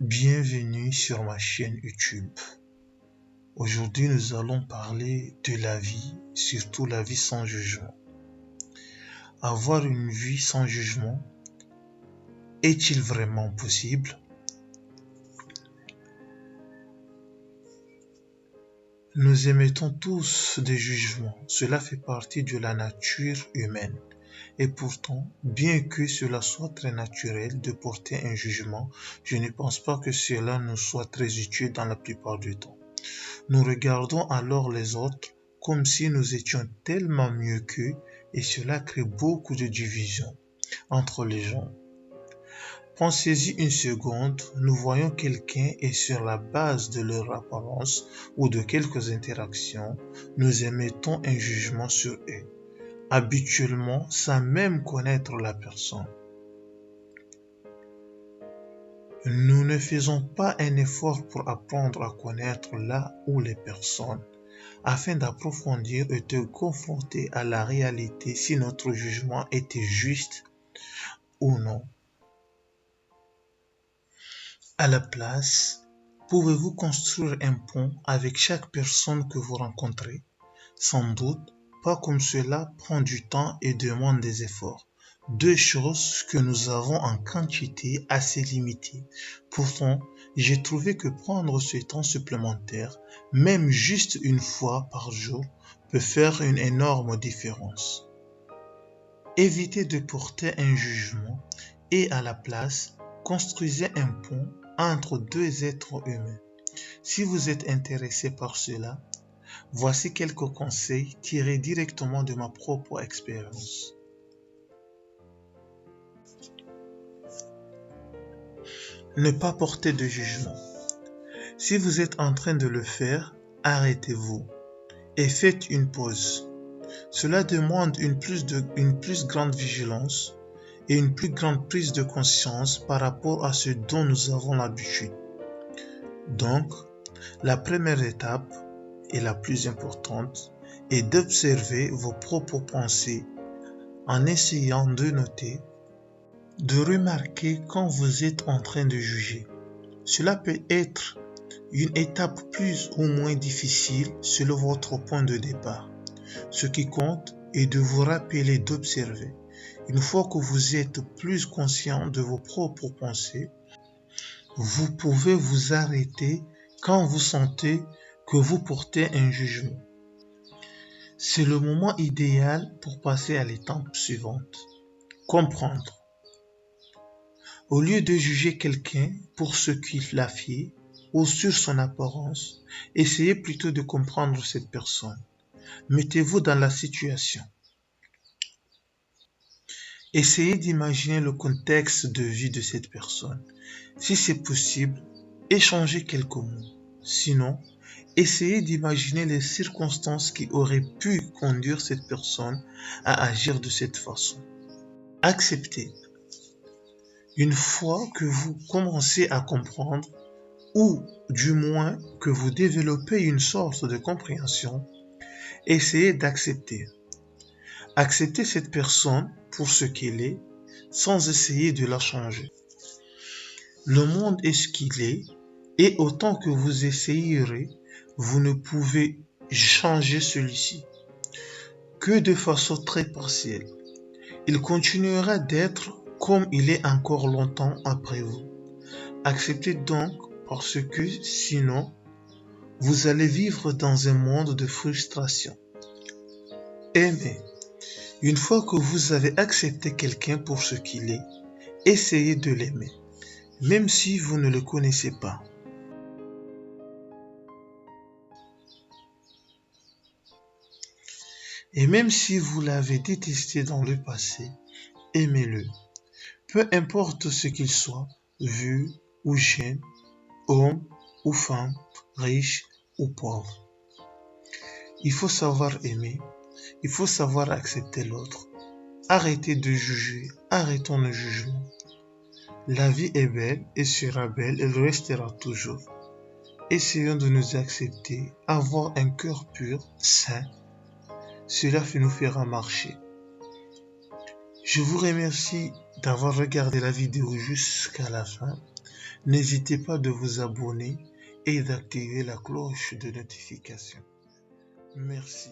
Bienvenue sur ma chaîne YouTube. Aujourd'hui, nous allons parler de la vie, surtout la vie sans jugement. Avoir une vie sans jugement, est-il vraiment possible? Nous émettons tous des jugements, cela fait partie de la nature humaine. Et pourtant, bien que cela soit très naturel de porter un jugement, je ne pense pas que cela nous soit très utile dans la plupart du temps. Nous regardons alors les autres comme si nous étions tellement mieux qu'eux et cela crée beaucoup de divisions entre les gens. Pensez-y une seconde, nous voyons quelqu'un et sur la base de leur apparence ou de quelques interactions, nous émettons un jugement sur eux, habituellement sans même connaître la personne. Nous ne faisons pas un effort pour apprendre à connaître là où les personnes, afin d'approfondir et de confronter à la réalité si notre jugement était juste ou non. À la place, pouvez-vous construire un pont avec chaque personne que vous rencontrez? Sans doute, pas comme cela prend du temps et demande des efforts. Deux choses que nous avons en quantité assez limitée. Pourtant, j'ai trouvé que prendre ce temps supplémentaire, même juste une fois par jour, peut faire une énorme différence. Évitez de porter un jugement et à la place, construisez un pont entre deux êtres humains. Si vous êtes intéressé par cela, voici quelques conseils tirés directement de ma propre expérience. Ne pas porter de jugement. Si vous êtes en train de le faire, arrêtez-vous et faites une pause. Cela demande une plus grande vigilance et une plus grande prise de conscience par rapport à ce dont nous avons l'habitude. Donc, la première étape et la plus importante est d'observer vos propres pensées en essayant de noter, de remarquer quand vous êtes en train de juger. Cela peut être une étape plus ou moins difficile selon votre point de départ. Ce qui compte est de vous rappeler d'observer. Une fois que vous êtes plus conscient de vos propres pensées, vous pouvez vous arrêter quand vous sentez que vous portez un jugement. C'est le moment idéal pour passer à l'étape suivante. Comprendre. Au lieu de juger quelqu'un pour ce qu'il a fait ou sur son apparence, essayez plutôt de comprendre cette personne. Mettez-vous dans la situation. Essayez d'imaginer le contexte de vie de cette personne. Si c'est possible, échangez quelques mots. Sinon, essayez d'imaginer les circonstances qui auraient pu conduire cette personne à agir de cette façon. Acceptez. Une fois que vous commencez à comprendre, ou du moins que vous développez une sorte de compréhension, essayez d'accepter. Acceptez cette personne pour ce qu'elle est, sans essayer de la changer. Le monde est ce qu'il est, et autant que vous essayerez, vous ne pouvez changer celui-ci que de façon très partielle. Il continuera d'être comme il est encore longtemps après vous. Acceptez donc parce que sinon, vous allez vivre dans un monde de frustration. Aimez. Une fois que vous avez accepté quelqu'un pour ce qu'il est, essayez de l'aimer, même si vous ne le connaissez pas. Et même si vous l'avez détesté dans le passé, aimez-le. Peu importe ce qu'il soit, vieux ou jeune, homme ou femme, riche ou pauvre. Il faut savoir aimer, il faut savoir accepter l'autre. Arrêtez de juger, arrêtons le jugement. La vie est belle et sera belle, elle restera toujours. Essayons de nous accepter, avoir un cœur pur, sain. Cela nous fera marcher. Je vous remercie d'avoir regardé la vidéo jusqu'à la fin. N'hésitez pas de vous abonner et d'activer la cloche de notification. Merci.